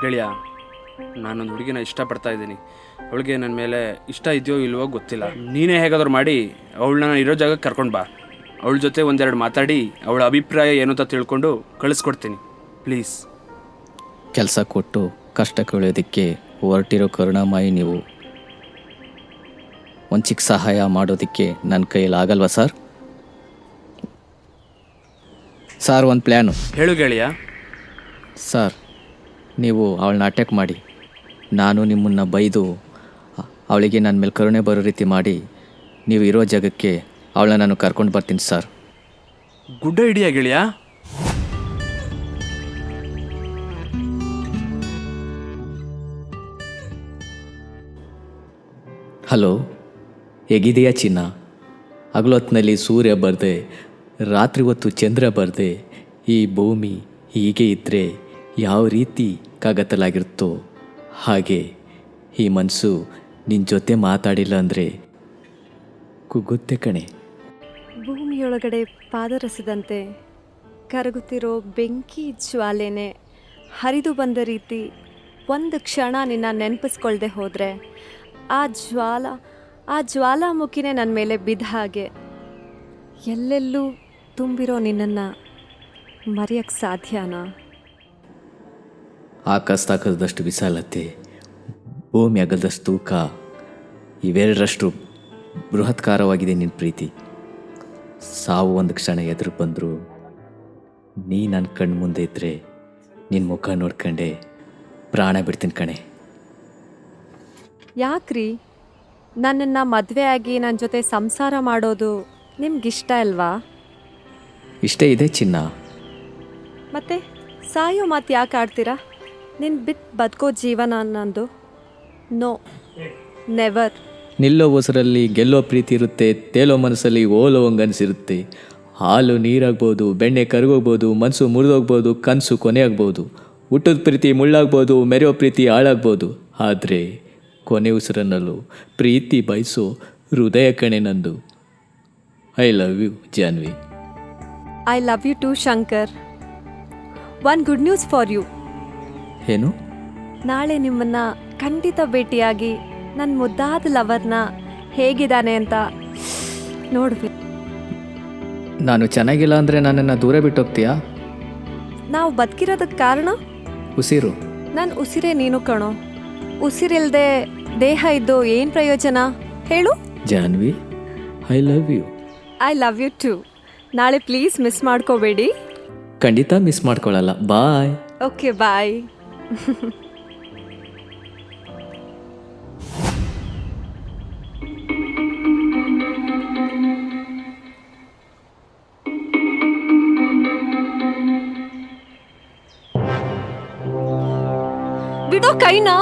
ಗೆಳೆಯ, ನಾನೊಂದು ಹುಡುಗಿನ ಇಷ್ಟಪಡ್ತಾ ಇದ್ದೀನಿ. ಅವಳಿಗೆ ನನ್ನ ಮೇಲೆ ಇಷ್ಟ ಇದೆಯೋ ಇಲ್ವೋ ಗೊತ್ತಿಲ್ಲ. ನೀನೇ ಹೇಗಾದ್ರೂ ಮಾಡಿ ಅವಳನ್ನ ನಾನು ಇರೋ ಜಾಗಕ್ಕೆ ಕರ್ಕೊಂಡು ಬಾ. ಅವಳ ಜೊತೆ ಒಂದೆರಡು ಮಾತಾಡಿ ಅವಳ ಅಭಿಪ್ರಾಯ ಏನು ಅಂತ ತಿಳ್ಕೊಂಡು ಕಳಿಸ್ಕೊಡ್ತೀನಿ, ಪ್ಲೀಸ್. ಕೆಲಸ ಕೊಟ್ಟು ಕಷ್ಟ ಕಳೆಯೋದಕ್ಕೆ ಹೊರಟಿರೋ ಕರುಣಾಮಯಿ ನೀವು. ಒಂದು ಚಿಕ್ಕ ಸಹಾಯ ಮಾಡೋದಕ್ಕೆ ನನ್ನ ಕೈಯಲ್ಲಿ ಆಗಲ್ವಾ ಸರ್? ಸರ್, ಒಂದು ಪ್ಲ್ಯಾನು. ಹೇಳು ಗೆಳೆಯ. ಸರ್, ನೀವು ಅವಳನ್ನ ಅಟ್ಯಾಕ್ ಮಾಡಿ, ನಾನು ನಿಮ್ಮನ್ನು ಬೈದು ಅವಳಿಗೆ ನನ್ನ ಮೇಲೆ ಕರುಣೆ ಬರೋ ರೀತಿ ಮಾಡಿ ನೀವು ಇರೋ ಜಾಗಕ್ಕೆ ಅವಳನ್ನ ನಾನು ಕರ್ಕೊಂಡು ಬರ್ತೀನಿ ಸರ್. ಗುಡ್ ಐಡಿಯಾ ಗೆಳೆಯ. ಹಲೋ, ಹೇಗಿದೆಯಾ ಚಿನ್ನ? ಹಗಲೊತ್ತಿನಲ್ಲಿ ಸೂರ್ಯ ಬರದೆ, ರಾತ್ರಿ ಹೊತ್ತು ಚಂದ್ರ ಬರದೆ, ಈ ಭೂಮಿ ಹೀಗೆ ಇದ್ದರೆ ಯಾವ ರೀತಿ ಕಾಗತ್ತಲಾಗಿರುತ್ತೋ ಹಾಗೆ ಈ ಮನಸ್ಸು ನಿನ್ನ ಜೊತೆ ಮಾತಾಡಿಲ್ಲ ಅಂದರೆ ಕುಗ್ಗುತ್ತೆ ಕಣೆ. ಭೂಮಿಯೊಳಗಡೆ ಪಾದರಸದಂತೆ ಕರಗುತ್ತಿರೋ ಬೆಂಕಿ ಜ್ವಾಲೆನೆ ಹರಿದು ಬಂದ ರೀತಿ ಒಂದು ಕ್ಷಣ ನಿನ್ನ ನೆನಪಿಸ್ಕೊಳ್ದೆ ಹೋದರೆ ಆ ಜ್ವಾಲಾಮುಖಿನೇ ನನ್ನ ಮೇಲೆ ಬಿದ್ದ ಹಾಗೆ ಎಲ್ಲೆಲ್ಲೂ ತುಂಬಿರೋ ನಿನ್ನನ್ನು ಮರೆಯೋಕ್ಕೆ ಸಾಧ್ಯನಾ? ಆಕಾಶ ತಾಕದಷ್ಟು ವಿಶಾಲತೆ, ಭೂಮಿ ಅಗಲದಷ್ಟು ತೂಕ, ಇವೆರಡರಷ್ಟು ಬೃಹತ್ಕಾರವಾಗಿದೆ ನಿನ್ನ ಪ್ರೀತಿ. ಸಾವು ಒಂದು ಕ್ಷಣ ಎದುರು ಬಂದರೂ ನೀ ನನ್ನ ಕಣ್ಣು ಮುಂದೆ ಇದ್ದರೆ ನಿನ್ನ ಮುಖ ನೋಡ್ಕೊಂಡೆ ಪ್ರಾಣ ಬಿಡ್ತೀನಿ ಕಣೆ. ಯಾಕ್ರಿ ನನ್ನನ್ನು ಮದುವೆ ಆಗಿ ನನ್ನ ಜೊತೆ ಸಂಸಾರ ಮಾಡೋದು ನಿಮ್ಗಿಷ್ಟ ಅಲ್ವಾ? ಇಷ್ಟೇ ಇದೆ ಚಿನ್ನ. ಮತ್ತೆ ಸಾಯೋ ಮಾತು ಯಾಕೆ ಆಡ್ತೀರಾ? ನಿನ್ನ ಬಿಟ್ಟು ಬದುಕೋ ಜೀವನ ನಂದು. No, never. ನಿಲ್ಲೋ ಉಸಿರಲ್ಲಿ ಗೆಲ್ಲೋ ಪ್ರೀತಿ ಇರುತ್ತೆ, ತೇಲೋ ಮನಸ್ಸಲ್ಲಿ ಓಲೋ ಹಂಗನ್ಸಿರುತ್ತೆ. ಹಾಲು ನೀರಾಗ್ಬೋದು, ಬೆಣ್ಣೆ ಕರಗೋಗ್ಬೋದು, ಮನಸ್ಸು ಮುರಿದೋಗ್ಬೋದು, ಕನಸು ಕೊನೆ ಆಗ್ಬೋದು. ಹುಟ್ಟದ ಪ್ರೀತಿ ಮುಳ್ಳಾಗ್ಬೋದು, ಮೆರೆಯೋ ಪ್ರೀತಿ ಹಾಳಾಗ್ಬೋದು. ಆದರೆ ಕೊನೆ ಉಸಿರನ್ನಲ್ಲೂ ಪ್ರೀತಿ ಬಯಸೋ ಹೃದಯ ಕಣೆ ನಂದು. I love you Janhvi. I love you too Shankar. One good news for you. ಏನು? ನಾಳೆ ನಿಮ್ಮನ್ನು ಖಂಡಿತ ಭೇಟಿಯಾಗಿ ನನ್ನ ಮುದ್ದಾದ ಲವರ್ನ ಹೇಗಿದ್ದಾನೆ ಅಂತ ನೋಡ್ಬೇಕು. ನಾನು ಚೆನ್ನಾಗಿಲ್ಲ ಅಂದರೆ ನನ್ನನ್ನು ದೂರ ಬಿಟ್ಟು ಹೋಗ್ತೀಯಾ? ನಾವು ಬದುಕಿರೋದಕ್ಕೆ ಕಾರಣ ಉಸಿರು. ನನ್ನ ಉಸಿರೇ ನೀನು ಕಣೋ. ಉಸಿರಿಲ್ಲದೆ ದೇಹ ಇದ್ದು ಏನು ಪ್ರಯೋಜನ ಹೇಳು? Janhvi, I love you. I love you too. ನಾಳೆ ಪ್ಲೀಸ್ ಮಿಸ್ ಮಾಡ್ಕೋಬೇಡಿ. ಖಂಡಿತ ಮಿಸ್ ಮಾಡ್ಕೊಳ್ಳಲ್ಲ. ಬಾಯ್. ಓಕೆ, ಬಾಯ್. ಬಿಡೋ ಕೈನಾ.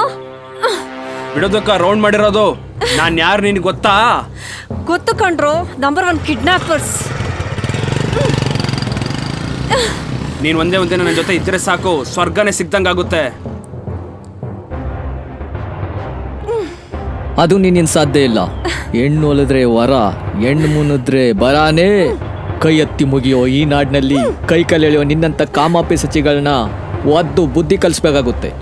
ಬಿಡೋದಕ್ಕ ರೌಂಡ್ ಮಾಡಿರೋದು. ನಾನು ಯಾರು ನಿನಗೆ ಗೊತ್ತಾ? ಗೊತ್ತು ಕಂಡ್ರು, ನಂಬರ್ 1 ಕಿಡ್ನಾಪರ್ಸ್. ನೀನು ಒಂದೇ ನನ್ನ ಜೊತೆ ಇದ್ರೆ ಸಾಕು, ಸ್ವರ್ಗನೇ ಸಿಗ್ದಂಗಾಗುತ್ತೆ. ಅದು ನಿನ್ನಿಂದ ಸಾಧ್ಯ ಇಲ್ಲ. ಹೆಣ್ಣು ಒಲಿದ್ರೆ ವರ, ಹೆಣ್ಣು ಮುನಿದ್ರೆ ಬರಾನೇ. ಕೈ ಎತ್ತಿ ಮುಗಿಯೋ ಈ ನಾಡಿನಲ್ಲಿ ಕೈ ಕಲೆಯೋ ನಿನ್ನಂಥ ಕಾಮಾಪಿ ಸಚಿಗಳನ್ನ ಒದ್ದು ಬುದ್ಧಿ ಕಲಿಸ್ಬೇಕಾಗುತ್ತೆ.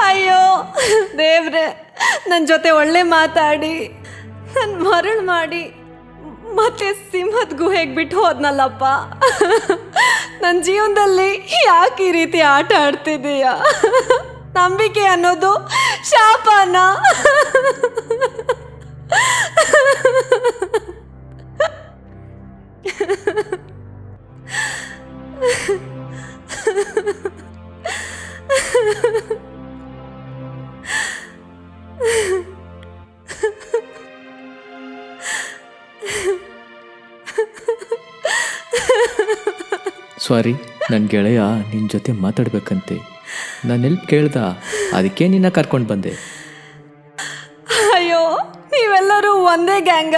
ಅಯ್ಯೋ ದೇವ್ರೆ, ನನ್ನ ಜೊತೆ ಒಳ್ಳೆ ಮಾತಾಡಿ ನನ್ನ ಮರಳು ಮಾಡಿ ಮತ್ತೆ ಸಿಂಹದ ಗುಹೆಗೆ ಬಿಟ್ಟು ಹೋದ್ನಲ್ಲಪ್ಪ. ನನ್ನ ಜೀವನದಲ್ಲಿ ಯಾಕೆ ಈ ರೀತಿ ಆಟ ಆಡ್ತಿದ್ದೀಯ? ನಂಬಿಕೆ ಅನ್ನೋದು ಶಾಪನ. ಸಾರಿ, ನನ್ನ ಗೆಳೆಯ ನಿನ್ನ ಜೊತೆ ಮಾತಾಡ್ಬೇಕಂತೆ. ನಾನು ಹೆಲ್ಪ್ ಕೇಳ್ದ, ಅದಕ್ಕೆ ನಿನ್ನ ಕರ್ಕೊಂಡು ಬಂದೆ. ಅಯ್ಯೋ, ನೀವೆಲ್ಲರೂ ಒಂದೇ ಗ್ಯಾಂಗ.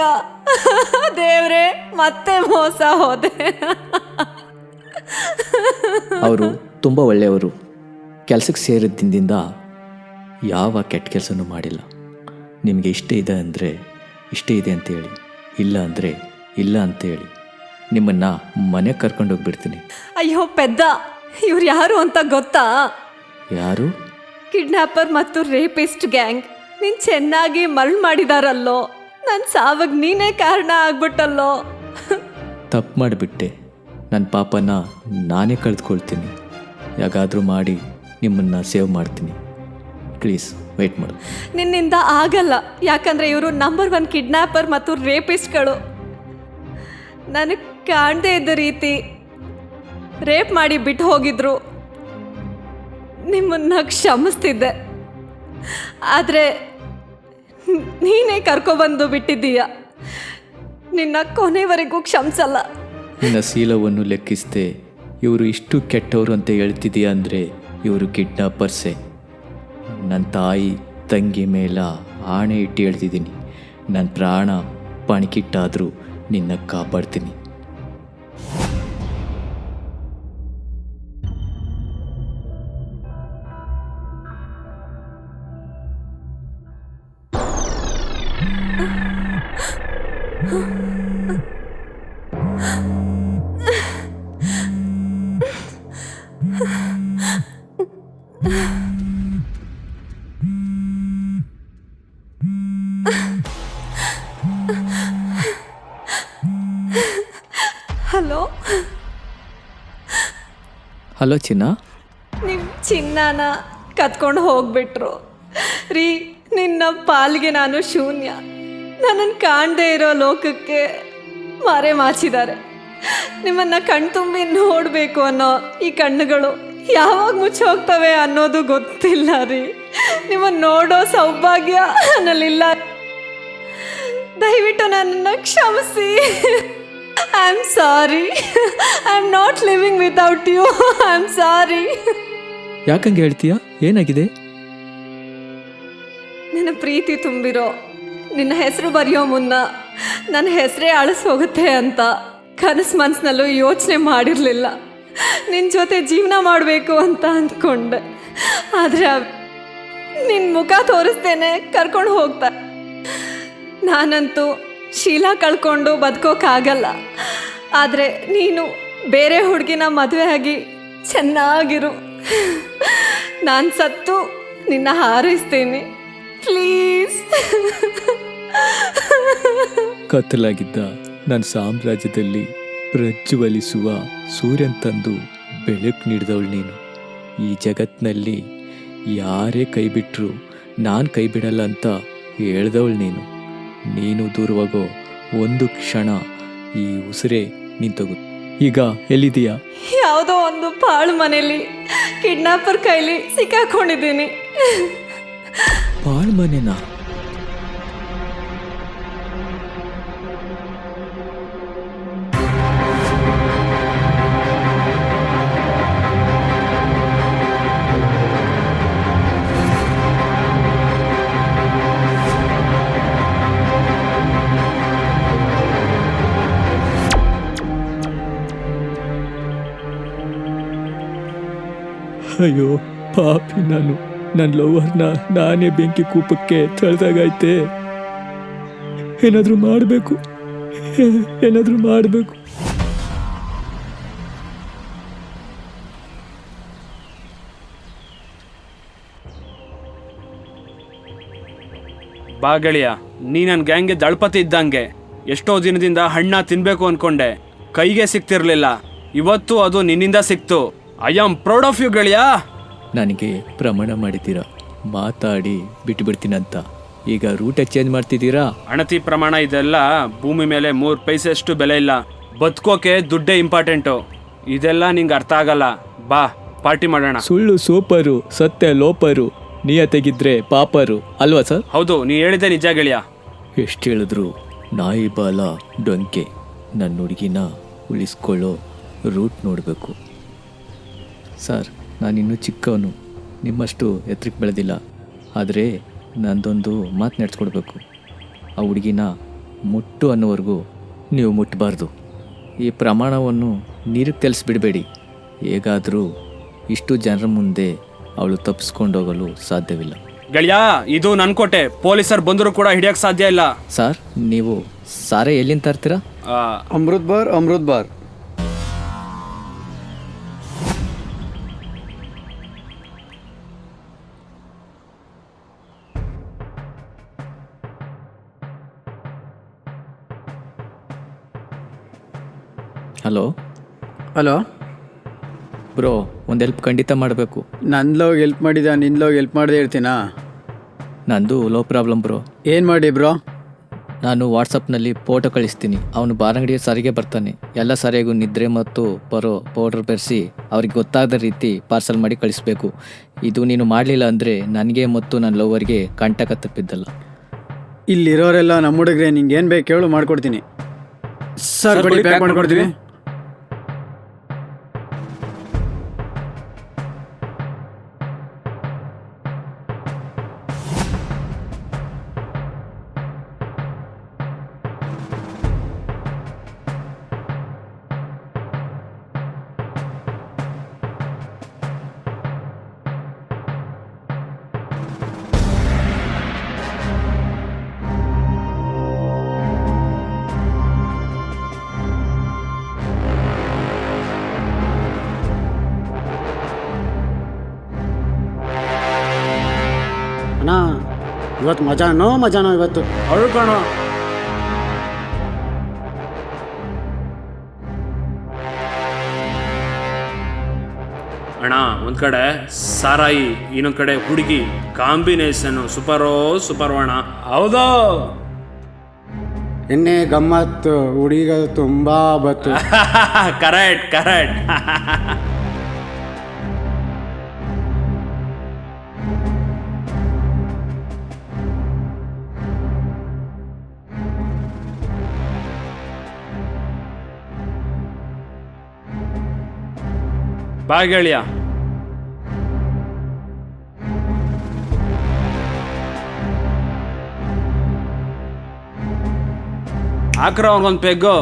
ದೇವ್ರೆ, ಮತ್ತೆ ಮೋಸ ಹೋದೆ. ಅವರು ತುಂಬ ಒಳ್ಳೆಯವರು. ಕೆಲಸಕ್ಕೆ ಸೇರಿದ ದಿನದಿಂದ ಯಾವ ಕೆಟ್ಟ ಕೆಲಸನೂ ಮಾಡಿಲ್ಲ. ನಿಮಗೆ ಇಷ್ಟ ಇದೆ ಅಂದರೆ ಇಷ್ಟ ಇದೆ ಅಂತೇಳಿ, ಇಲ್ಲ ಅಂದರೆ ಇಲ್ಲ ಅಂತೇಳಿ ನಿಮ್ಮನ್ನು ಮನೆಗೆ ಕರ್ಕೊಂಡೋಗ್ಬಿಡ್ತೀನಿ. ಅಯ್ಯೋ ಪೆದ್ದ, ಇವ್ರು ಯಾರು ಅಂತ ಗೊತ್ತಾ? ಯಾರು? ಕಿಡ್ನಾಪರ್ ಮತ್ತು ರೇಪಿಸ್ಟ್ ಗ್ಯಾಂಗ್. ನೀನು ಚೆನ್ನಾಗಿ ಮರಳು ಮಾಡಿದಾರಲ್ಲೋ, ನನ್ನ ಸಾವಾಗ ನೀನೇ ಕಾರಣ ಆಗ್ಬಿಟ್ಟಲ್ಲೋ. ತಪ್ಪು ಮಾಡಿಬಿಟ್ಟೆ. ನನ್ನ ಪಾಪನ ನಾನೇ ಕಳೆದುಕೊಳ್ತೀನಿ. ಯಾಗಾದರೂ ಮಾಡಿ ನಿಮ್ಮನ್ನು ಸೇವ್ ಮಾಡ್ತೀನಿ. ಪ್ಲೀಸ್ ವೆಯ್ಟ್ ಮಾಡು. ನಿನ್ನಿಂದ ಆಗಲ್ಲ, ಯಾಕಂದರೆ ಇವರು ನಂಬರ್ 1 ಕಿಡ್ನಾಪರ್ ಮತ್ತು ರೇಪಿಸ್ಟ್ಗಳು. ನನಗೆ ಕಾಣದೇ ಇದ್ದ ರೀತಿ ರೇಪ್ ಮಾಡಿ ಬಿಟ್ಟು ಹೋಗಿದ್ರು. ನಿಮ್ಮನ್ನು ಕ್ಷಮಿಸ್ತಿದ್ದೆ, ಆದರೆ ನೀನೇ ಕರ್ಕೊಬಂದು ಬಿಟ್ಟಿದ್ದೀಯ. ನಿನ್ನ ಕೊನೆವರೆಗೂ ಕ್ಷಮಿಸಲ್ಲ. ನಿನ್ನ ಶೀಲವನ್ನು ಲೆಕ್ಕಿಸದೆ ಇವರು ಇಷ್ಟು ಕೆಟ್ಟವರು ಅಂತ ಹೇಳ್ತಿದೀಯ ಅಂದರೆ ಇವರು ಕಿಡ್ನಾಪರ್ಸೇ. ನನ್ನ ತಾಯಿ ತಂಗಿ ಮೇಲ ಆಣೆ ಇಟ್ಟು ಹೇಳ್ತಿದ್ದೀನಿ, ನನ್ನ ಪ್ರಾಣ ಪಣಿಕಿಟ್ಟಾದರೂ ನಿನ್ನ ಕಾಪಾಡ್ತೀನಿ. ಹಲೋ, ಹಲೋ ಚಿನ್ನ. ನಿಮ್ಮ ಚಿನ್ನನ ಕತ್ಕೊಂಡು ಹೋಗ್ಬಿಟ್ರು ರೀ. ನಿನ್ನ ಪಾಲ್ಗೆ ನಾನು ಶೂನ್ಯ. ನನ್ನನ್ನು ಕಾಣದೇ ಇರೋ ಲೋಕಕ್ಕೆ ಮಾರೆ ಮಾಚಿದ್ದಾರೆ. ನಿಮ್ಮನ್ನು ಕಣ್ತುಂಬಿ ನೋಡಬೇಕು ಅನ್ನೋ ಈ ಕಣ್ಣುಗಳು ಯಾವಾಗ ಮುಚ್ಚೋಗ್ತವೆ ಅನ್ನೋದು ಗೊತ್ತಿಲ್ಲ ರೀ. ನಿಮ್ಮನ್ನು ನೋಡೋ ಸೌಭಾಗ್ಯ ನನ್ನಲ್ಲಿಲ್ಲ. ದಯವಿಟ್ಟು ನನ್ನನ್ನು ಕ್ಷಮಿಸಿ. I am sorry. I am not living without you. I am sorry. ಯಾಕಂಗೆ ಹೇಳ್ತೀಯಾ? ಏನಾಗಿದೆ? ನಿನ್ನ ಪ್ರೀತಿ ತುಂಬಿರೋ ನಿನ್ನ ಹೆಸರು ಬರೆಯೋ ಮುನ್ನ ನನ್ನ ಹೆಸರೇ ಅಳಿಸ್ ಹೋಗುತ್ತೆ ಅಂತ ಕನಸು ಮನಸ್ಸಿನಲ್ಲೂ ಯೋಚನೆ ಮಾಡಿರಲಿಲ್ಲ. ನಿನ್ನ ಜೊತೆ ಜೀವನ ಮಾಡಬೇಕು ಅಂತ ಅಂದ್ಕೊಂಡೆ. ಆದರೆ ನಿನ್ನ ಮುಖ ತೋರಿಸ್ತೇನೆ ಕರ್ಕೊಂಡು ಹೋಗ್ತಾ. ನಾನಂತೂ ಶೀಲ ಕಳ್ಕೊಂಡು ಬದುಕೋಕ್ಕಾಗಲ್ಲ. ಆದರೆ ನೀನು ಬೇರೆ ಹುಡುಗಿನ ಮದುವೆ ಆಗಿ ಚೆನ್ನಾಗಿರು. ನಾನು ಸತ್ತು ನಿನ್ನ ಹಾರೈಸ್ತೀನಿ ಪ್ಲೀಸ್. ಕತ್ತಲಾಗಿದ್ದ ನನ್ನ ಸಾಮ್ರಾಜ್ಯದಲ್ಲಿ ಪ್ರಜ್ವಲಿಸುವ ಸೂರ್ಯನ್ ತಂದು ಬೆಳಕು ನೀಡಿದವಳು ನೀನು. ಈ ಜಗತ್ತಿನಲ್ಲಿ ಯಾರೇ ಕೈ ಬಿಟ್ಟರು ನಾನು ಕೈ ಬಿಡಲ್ಲ ಅಂತ ಹೇಳ್ದವಳು ನೀನು. ನೀನು ದೂರವಾಗೋ ಒಂದು ಕ್ಷಣ ಈ ಉಸಿರೇ ನಿಂತೋಗು. ಈಗ ಎಲ್ಲಿದೀಯಾ? ಯಾವುದೋ ಒಂದು ಪಾಳು ಮನೆಯಲ್ಲಿ ಕಿಡ್ನಾಪರ್ ಕೈಲಿ ಸಿಕ್ಕಾಕೊಂಡಿದ್ದೀನಿ. ಪಾಳು ಮನೆನಾ? ಅಯ್ಯೋ ಪಾಪಿ ನಾನು. ನನ್ನ ಲವರ್ನ ನಾನೇ ಬೆಂಕಿ ಕೂಪಕ್ಕೆ ತಳ್ದಾಗೈತೆ. ಏನಾದರೂ ಮಾಡಬೇಕು, ಏನಾದರೂ ಮಾಡಬೇಕು. ಬಾ ಗೆಳೆಯ, ನೀ ನನ್ನ ಗ್ಯಾಂಗ್ಗೆ ದಳಪತಿ ಇದ್ದಂಗೆ. ಎಷ್ಟೋ ದಿನದಿಂದ ಹಣ್ಣ ತಿನ್ಬೇಕು ಅನ್ಕೊಂಡೆ, ಕೈಗೆ ಸಿಕ್ತಿರ್ಲಿಲ್ಲ. ಇವತ್ತು ಅದು ನಿನ್ನಿಂದ ಸಿಕ್ತು. I am proud of you ಗೆಳೆಯ. ನನಗೆ ಪ್ರಮಾಣ ಮಾಡಿದ್ದೀರಾ ಮಾತಾಡಿ ಬಿಟ್ಟುಬಿಡ್ತೀನಂತ. ಈಗ ರೂಟ್ ಎಕ್ಸ್ಚೇಂಜ್ ಮಾಡ್ತಿದ್ದೀರಾ? ಅಣತಿ ಪ್ರಮಾಣ ಇದೆಲ್ಲ ಭೂಮಿ ಮೇಲೆ 3 ಪೈಸೆಷ್ಟು ಬೆಲೆ ಇಲ್ಲ. ಬದುಕೋಕೆ ದುಡ್ಡೇ ಇಂಪಾರ್ಟೆಂಟು. ಇದೆಲ್ಲ ನಿಂಗೆ ಅರ್ಥ ಆಗಲ್ಲ. ಬಾ ಪಾರ್ಟಿ ಮಾಡೋಣ. ಸುಳ್ಳು ಸೂಪರು, ಸತ್ಯ ಲೋಪರು, ನಿಯತೆಗಿದ್ರೆ ಪಾಪರು ಅಲ್ವಾ ಸರ್? ಹೌದು, ನೀ ಹೇಳಿದೆ ನಿಜ ಗೆಳೆಯ. ಎಷ್ಟು ಹೇಳಿದ್ರು ನಾಯಿ ಬಾಲ ಡೊಂಕೆ. ನನ್ನ ಹುಡುಗಿನ ಉಳಿಸ್ಕೊಳ್ಳೋ ರೂಟ್ ನೋಡಬೇಕು. ಸರ್, ನಾನಿನ್ನೂ ಚಿಕ್ಕವನು, ನಿಮ್ಮಷ್ಟು ಎತ್ತರಕ್ಕೆ ಬೆಳೆದಿಲ್ಲ. ಆದರೆ ನಂದೊಂದು ಮಾತು ನಡೆಸ್ಕೊಡ್ಬೇಕು. ಆ ಹುಡುಗಿನ ಮುಟ್ಟು ಅನ್ನೋವರೆಗೂ ನೀವು ಮುಟ್ಟಬಾರ್ದು. ಈ ಪ್ರಮಾಣವನ್ನು ನೀರಿಗೆ ತಿಳಿಸ್ಬಿಡಬೇಡಿ. ಹೇಗಾದರೂ ಇಷ್ಟು ಜನರ ಮುಂದೆ ಅವಳು ತಪ್ಪಿಸ್ಕೊಂಡೋಗಲು ಸಾಧ್ಯವಿಲ್ಲ. ಗೆಳೆಯ, ಇದು ನನ್ನ ಕೋಟೆ. ಪೊಲೀಸರು ಬಂದರೂ ಕೂಡ ಹಿಡಿಯೋಕ್ಕೆ ಸಾಧ್ಯ ಇಲ್ಲ. ಸರ್, ನೀವು ಸಾರೆ ಎಲ್ಲಿಂದ ತರ್ತೀರಾ? Amrit bar. Hello hello bro, ಒಂದು ಹೆಲ್ಪ್ ಖಂಡಿತ ಮಾಡಬೇಕು. ನಂದ್ಲೋಗಿ ಹೆಲ್ಪ್ ಮಾಡಿದ, ನಿಂದ್ಲೋಗಿ ಹೆಲ್ಪ್ ಮಾಡದೆ ಇರ್ತೀನಾ? ನಂದು ಲೋ ಪ್ರಾಬ್ಲಮ್ ಬ್ರೋ. ಏನು ಮಾಡಿ ಬ್ರೋ? ನಾನು ವಾಟ್ಸಪ್ನಲ್ಲಿ ಫೋಟೋ ಕಳಿಸ್ತೀನಿ. ಅವನು ಬಾರಂಗಡಿಯ ಸಾರಿಗೆ ಬರ್ತಾನೆ. ಎಲ್ಲ ಸಾರಿಗೂ ನಿದ್ರೆ ಮತ್ತು ಬರೋ ಪೌಡರ್ ಬೆರೆಸಿ ಅವ್ರಿಗೆ ಗೊತ್ತಾಗದ ರೀತಿ ಪಾರ್ಸಲ್ ಮಾಡಿ ಕಳಿಸ್ಬೇಕು. ಇದು ನೀನು ಮಾಡಲಿಲ್ಲ ಅಂದರೆ ನನಗೆ ಮತ್ತು ನನ್ನ ಲವರ್ಗೆ ಕಂಟಕ ತಪ್ಪಿದ್ದಲ್ಲ. ಇಲ್ಲಿರೋರೆಲ್ಲ ನಮ್ಮ ಹುಡುಗ್ರೆ, ನಿಂಗೆ ಏನು ಬೇಕು ಕೇಳು ಮಾಡ್ಕೊಡ್ತೀನಿ. ಸರ್ ಕೊಡಿ, ಪ್ಯಾಕ್ ಮಾಡ್ಕೊಡ್ತೀನಿ. ಅಣ್ಣ, ಇವತ್ತು ಮಜಾನೋ ಇವತ್ತು. ಅವಳು ಕಾಣೋ. ಅಣ್ಣ, ಒಂದ್ ಕಡೆ ಸಾರಾಯಿ, ಇನ್ನೊಂದ್ ಕಡೆ ಹುಡುಗಿ, ಕಾಂಬಿನೇಷನ್ ಸೂಪರ್ ಅಣ್ಣ. ಹೌದು. ಎಣ್ಣೆ ಗಮ್ಮತ್ತು, ಹುಡುಗ ತುಂಬಾ ಬತ್ತು. ಕರೆಕ್ಟ್. ಬಾ ಗೆಳೆಯ. ಹಾಕ್ರ ಅವ್ರಿಗೊಂದು ಪೆಗ್ಗು.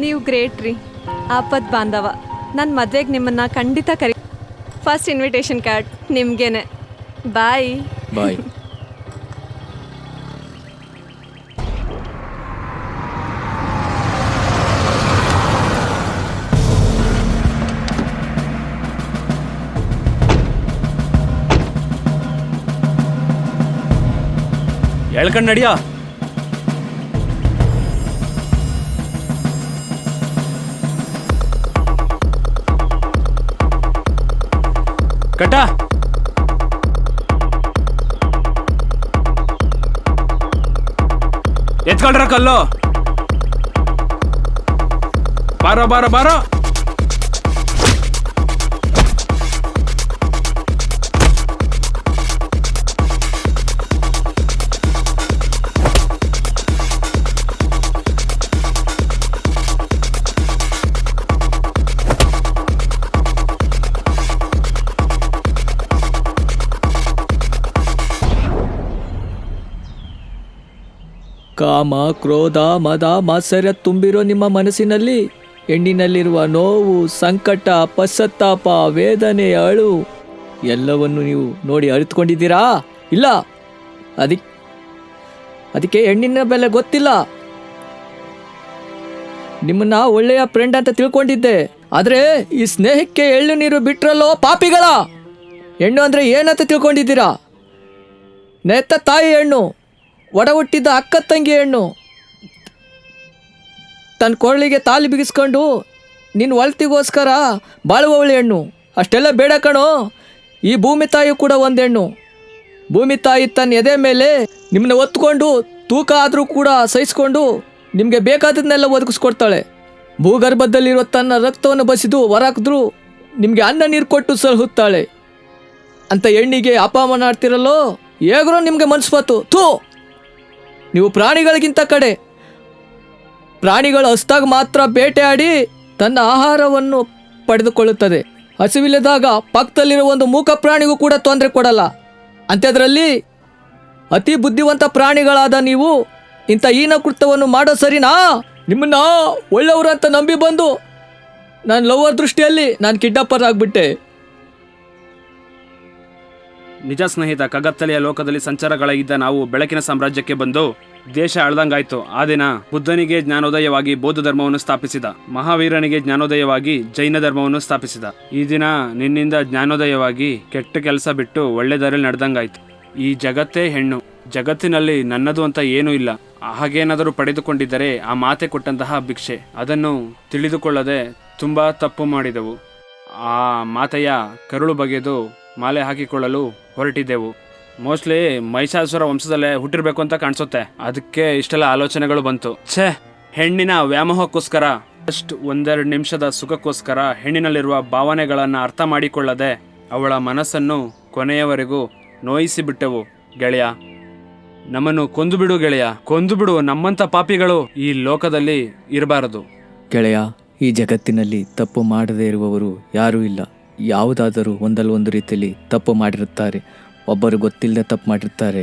ನೀವು ಗ್ರೇಟ್ ರೀ, ಆಪತ್ ಬಾಂಧವ. ನನ್ನ ಮದುವೆಗೆ ನಿಮ್ಮನ್ನು ಖಂಡಿತ ಫಸ್ಟ್ ಇನ್ವಿಟೇಷನ್ ಕಾರ್ಡ್ ನಿಮಗೇನೆ. ಬಾಯ್. ಬಾಯ್. ಎಳ್ಕಂಡು ನಡಿಯೋ. ಕಟ್ಟ. ಎತ್ಕೊಳ್ರ ಕಲ್ಲು. ಬಾರೋ. ಕಾಮ ಕ್ರೋಧ ಮದ ಮಾತ್ಸರ್ಯ ತುಂಬಿರೋ ನಿಮ್ಮ ಮನಸ್ಸಿನಲ್ಲಿ ಹೆಣ್ಣಿನಲ್ಲಿರುವ ನೋವು ಸಂಕಟ ಪಶ್ಚಾತ್ತಾಪ ವೇದನೆ ಅಳು ಎಲ್ಲವನ್ನು ನೀವು ನೋಡಿ ಅರಿತುಕೊಂಡಿದ್ದೀರಾ? ಇಲ್ಲ, ಅದಕ್ಕೆ ಹೆಣ್ಣಿನ ಬೆಲೆ ಗೊತ್ತಿಲ್ಲ. ನಿಮ್ಮನ್ನ ಒಳ್ಳೆಯ ಫ್ರೆಂಡ್ ಅಂತ ತಿಳ್ಕೊಂಡಿದ್ದೆ, ಆದರೆ ಈ ಸ್ನೇಹಕ್ಕೆ ಎಳ್ಳು ನೀರು ಬಿಟ್ರಲ್ಲೋ ಪಾಪಿಗಳ. ಹೆಣ್ಣು ಅಂದರೆ ಏನಂತ ತಿಳ್ಕೊಂಡಿದ್ದೀರಾ? ನೆತ್ತ ತಾಯಿ ಹೆಣ್ಣು, ಒಡ ಹುಟ್ಟಿದ್ದ ಅಕ್ಕ ತಂಗಿ ಹೆಣ್ಣು, ತನ್ನ ಕೊರಳಿಗೆ ತಾಲಿ ಬಿಗಿಸ್ಕೊಂಡು ನಿನ್ನ ಒಳ್ತಿಗೋಸ್ಕರ ಬಾಳುವವಳಿ ಹೆಣ್ಣು. ಅಷ್ಟೆಲ್ಲ ಬೇಡ ಕಣೋ. ಈ ಭೂಮಿ ತಾಯಿ ಕೂಡ ಒಂದು ಹೆಣ್ಣು. ಭೂಮಿ ತಾಯಿ ತನ್ನ ಎದೆ ಮೇಲೆ ನಿಮ್ಮನ್ನ ಒತ್ಕೊಂಡು ತೂಕ ಆದರೂ ಕೂಡ ಸಹಿಸ್ಕೊಂಡು ನಿಮಗೆ ಬೇಕಾದದನ್ನೆಲ್ಲ ಒದಗಿಸ್ಕೊಡ್ತಾಳೆ. ಭೂಗರ್ಭದಲ್ಲಿರೋ ತನ್ನ ರಕ್ತವನ್ನು ಬಸಿದು ಹೊರಹಾಕಿದ್ರು ನಿಮಗೆ ಅನ್ನ ನೀರು ಕೊಟ್ಟು ಸಲಹುತ್ತಾಳೆ. ಅಂತ ಹೆಣ್ಣಿಗೆ ಅಪಮಾನ ಆಡ್ತಿರಲ್ಲೋ, ಹೇಗ್ರೋ ನಿಮಗೆ ಮನಸ್ಸು ಬಂತು? ಥೂ, ನೀವು ಪ್ರಾಣಿಗಳಿಗಿಂತ ಕಡೆ. ಪ್ರಾಣಿಗಳು ಹಸ್ದಾಗ ಮಾತ್ರ ಬೇಟೆಯಾಡಿ ತನ್ನ ಆಹಾರವನ್ನು ಪಡೆದುಕೊಳ್ಳುತ್ತದೆ. ಹಸಿವಿಲ್ಲದಾಗ ಪಕ್ಕದಲ್ಲಿರೋ ಒಂದು ಮೂಕ ಪ್ರಾಣಿಗೂ ಕೂಡ ತೊಂದರೆ ಕೊಡಲ್ಲ. ಅಂಥದ್ರಲ್ಲಿ ಅತಿ ಬುದ್ಧಿವಂತ ಪ್ರಾಣಿಗಳಾದ ನೀವು ಇಂಥ ಹೀನ ಕೃತ್ಯವನ್ನು ಮಾಡೋ ಸರಿನಾ? ನಿಮ್ಮನ್ನ ಒಳ್ಳೆಯವರು ಅಂತ ನಂಬಿ ಬಂದು ನಾನು ಲವರ್ ದೃಷ್ಟಿಯಲ್ಲಿ ನಾನು ಕಿಡ್ನಾಪರ್ ಆಗಿಬಿಟ್ಟೆ. ನಿಜ ಸ್ನೇಹಿತ, ಕಗ್ಗತ್ತಲೆಯ ಲೋಕದಲ್ಲಿ ಸಂಚಾರಗಳಾಗಿದ್ದ ನಾವು ಬೆಳಕಿನ ಸಾಮ್ರಾಜ್ಯಕ್ಕೆ ಬಂದು ದೇಶ ಆಳ್ದಂಗಾಯ್ತು. ಆ ದಿನ ಬುದ್ಧನಿಗೆ ಜ್ಞಾನೋದಯವಾಗಿ ಬೌದ್ಧ ಧರ್ಮವನ್ನು ಸ್ಥಾಪಿಸಿದ, ಮಹಾವೀರನಿಗೆ ಜ್ಞಾನೋದಯವಾಗಿ ಜೈನ ಧರ್ಮವನ್ನು ಸ್ಥಾಪಿಸಿದ. ಈ ದಿನ ನಿನ್ನಿಂದ ಜ್ಞಾನೋದಯವಾಗಿ ಕೆಟ್ಟ ಕೆಲಸ ಬಿಟ್ಟು ಒಳ್ಳೆ ದಾರಿಯಲ್ಲಿ ನಡೆದಂಗಾಯ್ತು. ಈ ಜಗತ್ತೇ ಹೆಣ್ಣು, ಜಗತ್ತಿನಲ್ಲಿ ನನ್ನದು ಅಂತ ಏನೂ ಇಲ್ಲ. ಹಾಗೇನಾದರೂ ಪಡೆದುಕೊಂಡಿದ್ದರೆ ಆ ಮಾತೆ ಕೊಟ್ಟಂತಹ ಭಿಕ್ಷೆ, ಅದನ್ನು ತಿಳಿದುಕೊಳ್ಳದೆ ತುಂಬ ತಪ್ಪು ಮಾಡಿದೆವು. ಆ ಮಾತೆಯ ಕರುಳು ಬಗೆದು ಮಾಲೆ ಹಾಕಿಕೊಳ್ಳಲು ಹೊರಟಿದ್ದೆವು. ಮೋಸ್ಟ್ಲಿ ಮಹಿಷಾಸುರ ವಂಶದಲ್ಲೇ ಹುಟ್ಟಿರ್ಬೇಕು ಅಂತ ಕಾಣಿಸುತ್ತೆ. ಅದಕ್ಕೆ ಇಷ್ಟೆಲ್ಲ ಆಲೋಚನೆಗಳು ಬಂತು. ಹೆಣ್ಣಿನ ವ್ಯಾಮೋಹಕ್ಕೋಸ್ಕರ, ಜಸ್ಟ್ ಒಂದೆರಡು ನಿಮಿಷದ ಸುಖಕ್ಕೋಸ್ಕರ ಹೆಣ್ಣಿನಲ್ಲಿರುವ ಭಾವನೆಗಳನ್ನು ಅರ್ಥ ಮಾಡಿಕೊಳ್ಳದೆ ಅವಳ ಮನಸ್ಸನ್ನು ಕೊನೆಯವರೆಗೂ ನೋಯಿಸಿ ಬಿಟ್ಟೆವು. ಗೆಳೆಯ, ನಮ್ಮನ್ನು ಕೊಂದು ಬಿಡು ಗೆಳೆಯ, ಕೊಂದು ಬಿಡು. ನಮ್ಮಂಥ ಪಾಪಿಗಳು ಈ ಲೋಕದಲ್ಲಿ ಇರಬಾರದು. ಗೆಳೆಯ, ಈ ಜಗತ್ತಿನಲ್ಲಿ ತಪ್ಪು ಮಾಡದೇ ಇರುವವರು ಯಾರೂ ಇಲ್ಲ. ಯಾವುದಾದರೂ ಒಂದಲ್ಲ ಒಂದು ರೀತಿಯಲ್ಲಿ ತಪ್ಪು ಮಾಡಿರುತ್ತಾರೆ. ಒಬ್ಬರು ಗೊತ್ತಿಲ್ಲದೆ ತಪ್ಪು ಮಾಡಿರ್ತಾರೆ,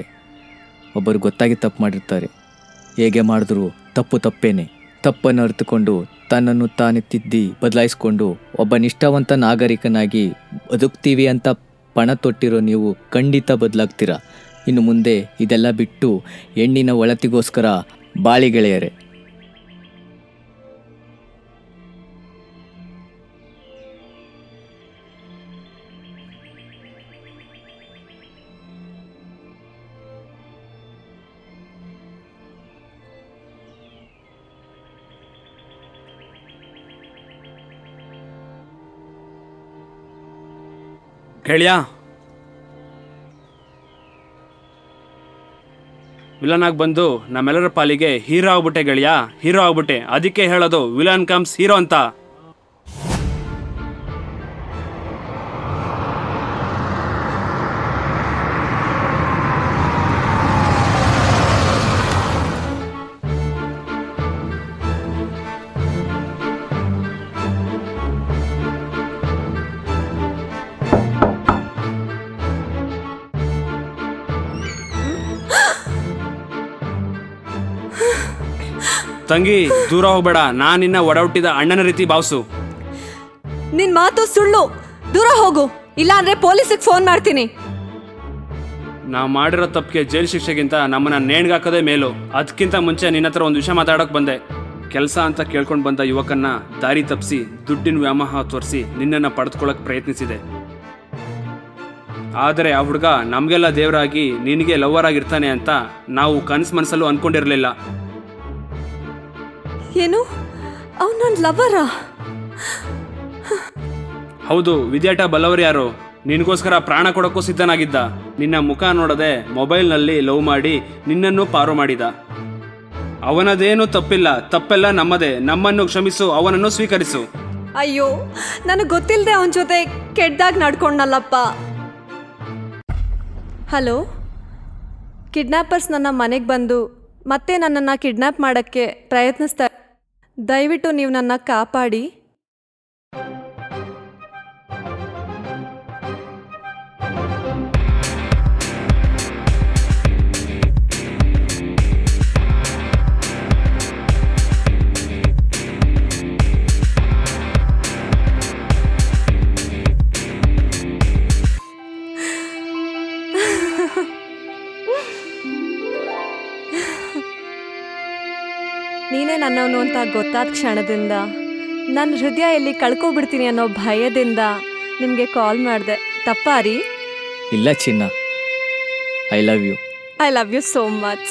ಒಬ್ಬರು ಗೊತ್ತಾಗಿ ತಪ್ಪು ಮಾಡಿರ್ತಾರೆ. ಹೇಗೆ ಮಾಡಿದ್ರು ತಪ್ಪು ತಪ್ಪೇನೆ. ತಪ್ಪನ್ನು ಅರಿತುಕೊಂಡು ತನ್ನನ್ನು ತಾನೇ ತಿದ್ದಿ ಬದಲಾಯಿಸ್ಕೊಂಡು ಒಬ್ಬ ನಿಷ್ಠಾವಂತ ನಾಗರಿಕನಾಗಿ ಬದುಕ್ತೀವಿ ಅಂತ ಪಣ ತೊಟ್ಟಿರೋ ನೀವು ಖಂಡಿತ ಬದಲಾಗ್ತೀರಾ. ಇನ್ನು ಮುಂದೆ ಇದೆಲ್ಲ ಬಿಟ್ಟು ಹೆಣ್ಣಿನ ಒಳತಿಗೋಸ್ಕರ ಬಾಳಿ ಗೆಳೆಯರೆ. ಗೆಳೆಯ, ವಿಲನಾಗಿ ಬಂದು ನಮ್ಮೆಲ್ಲರ ಪಾಲಿಗೆ ಹೀರೋ ಆಗ್ಬಿಟ್ಟೆ ಗೆಳೆಯ, ಹೀರೋ ಆಗ್ಬಿಟ್ಟೆ. ಅದಕ್ಕೆ ಹೇಳೋದು ವಿಲನ್ ಕಮ್ಸ್ ಹೀರೋ ಅಂತ. ತಂಗಿ, ದೂರ ಹೋಗ್ಬೇಡ. ನಾನು ನಿನ್ನ ಒಡಹುಟ್ಟಿದ ಅಣ್ಣನ ರೀತಿ ಭಾವಿಸು. ನಿನ್ ಮಾತು ಸುಳ್ಳು. ದೂರ ಹೋಗು, ಇಲ್ಲ ಅಂದ್ರೆ ಪೊಲೀಸಿಗೆ ಫೋನ್ ಮಾಡ್ತೀನಿ. ನಾವು ಮಾಡಿರೋ ತಪ್ಪಿಗೆ ಜೈಲು ಶಿಕ್ಷೆಗಿಂತ ನಮ್ಮನ್ನ ನೇಣ್ಗಾಕೋದೇ ಮೇಲು. ಅದಕ್ಕಿಂತ ಮುಂಚೆ ನಿನ್ನ ಹತ್ರ ಒಂದು ವಿಷಯ ಮಾತಾಡೋಕೆ ಬಂದೆ. ಕೆಲಸ ಅಂತ ಕೇಳ್ಕೊಂಡು ಬಂದ ಯುವಕನ್ನ ದಾರಿ ತಪ್ಪಿಸಿ ದುಡ್ಡಿನ ವ್ಯಾಮೋಹ ತೋರಿಸಿ ನಿನ್ನನ್ನು ಪಡೆದುಕೊಳ್ಳೋಕೆ ಪ್ರಯತ್ನಿಸಿದೆ. ಆದರೆ ಆ ಹುಡುಗ ನಮಗೆಲ್ಲ ದೇವರಾಗಿ ನಿನಗೆ ಲವ್ವರ್ ಆಗಿರ್ತಾನೆ ಅಂತ ನಾವು ಕನಸು ಮನಸ್ಸಲ್ಲೂ ಅಂದ್ಕೊಂಡಿರಲಿಲ್ಲ. ಏನು, ಅವ್ನು ನನ್ನ ಲವರಾ? ಹೌದು, ವಿದ್ಯಾಟ ಬಲ್ಲವರು ಯಾರು? ನಿನಗೋಸ್ಕರ ಪ್ರಾಣ ಕೊಡೋಕ್ಕೂ ಸಿದ್ಧನಾಗಿದ್ದ. ನಿನ್ನ ಮುಖ ನೋಡದೆ ಮೊಬೈಲ್ನಲ್ಲಿ ಲವ್ ಮಾಡಿ ನಿನ್ನನ್ನು ಪಾರು ಮಾಡಿದ. ಅವನದೇನು ತಪ್ಪಿಲ್ಲ, ತಪ್ಪೆಲ್ಲ ನಮ್ಮದೇ. ನಮ್ಮನ್ನು ಕ್ಷಮಿಸು, ಅವನನ್ನು ಸ್ವೀಕರಿಸು. ಅಯ್ಯೋ, ನನಗೆ ಗೊತ್ತಿಲ್ಲದೆ ಅವನ ಜೊತೆ ಕೆಟ್ಟದಾಗ ನಡ್ಕೊಂಡಲ್ಲಪ್ಪ. ಹಲೋ, ಕಿಡ್ನಾಪರ್ಸ್ ನನ್ನ ಮನೆಗೆ ಬಂದು ಮತ್ತೆ ನನ್ನನ್ನು ಕಿಡ್ನಾಪ್ ಮಾಡೋಕ್ಕೆ ಪ್ರಯತ್ನಿಸ್ತಾರೆ. ದಯವಿಟ್ಟು ನೀವು ನನ್ನ ಕಾಪಾಡಿ. ನೀನೇ ನನ್ನವನು ಅಂತ ಗೊತ್ತಾದ ಕ್ಷಣದಿಂದ ನನ್ನ ಹೃದಯ ಎಲ್ಲಿ ಕಳ್ಕೊಬಿಡ್ತೀನಿ ಅನ್ನೋ ಭಯದಿಂದ ನಿಮಗೆ ಕಾಲ್ ಮಾಡಿದೆ. ತಪ್ಪಾ ರೀ? ಇಲ್ಲ ಚಿನ್ನ, I love you. I love you so much.